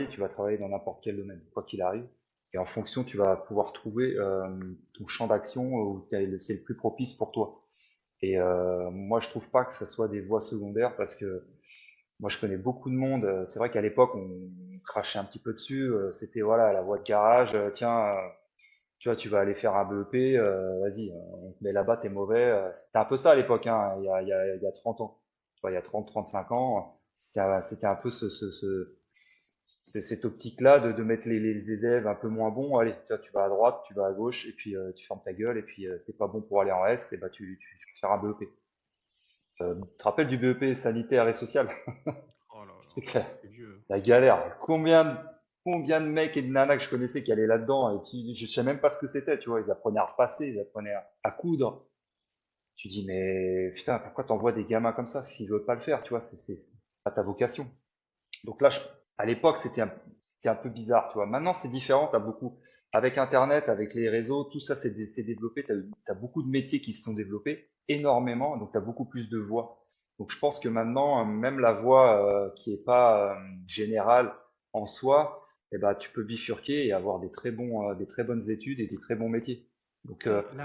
tu vas travailler dans n'importe quel domaine, quoi qu'il arrive. Et en fonction, tu vas pouvoir trouver ton champ d'action où c'est le plus propice pour toi. Et moi, je trouve pas que ça soit des voies secondaires parce que moi, je connais beaucoup de monde. C'est vrai qu'à l'époque, on crachait un petit peu dessus. C'était voilà la voie de garage. Tiens, tu vois, tu vas aller faire un BEP. Vas-y, on te met là-bas, t'es mauvais. C'était un peu ça à l'époque, hein, il y a 30 ans. Tu vois, il y a 35 ans. C'était un peu cette optique-là de mettre les élèves un peu moins bons. Allez, tu vas à droite, tu vas à gauche, et puis tu fermes ta gueule, et puis t'es pas bon pour aller en S, et bah tu vas faire un BEP. Tu te rappelles du BEP sanitaire et social? Oh là là, C'est clair. c'est vieux. La galère. Combien de mecs et de nanas que je connaissais qui allaient là-dedans, et je sais même pas ce que c'était, tu vois. Ils apprenaient à repasser, ils apprenaient à coudre. Tu dis, mais putain, pourquoi t'envoies des gamins comme ça s'ils veulent pas le faire, tu vois, c'est pas ta vocation. Donc là, à l'époque, c'était un peu bizarre, tu vois. Maintenant, c'est différent. T'as beaucoup, avec Internet, avec les réseaux, tout ça c'est développé. T'as beaucoup de métiers qui se sont développés énormément, donc t'as beaucoup plus de voies. Donc je pense que maintenant, même la voie qui est pas générale en soi, eh ben, tu peux bifurquer et avoir des très bonnes études et des très bons métiers. Donc Tu sais,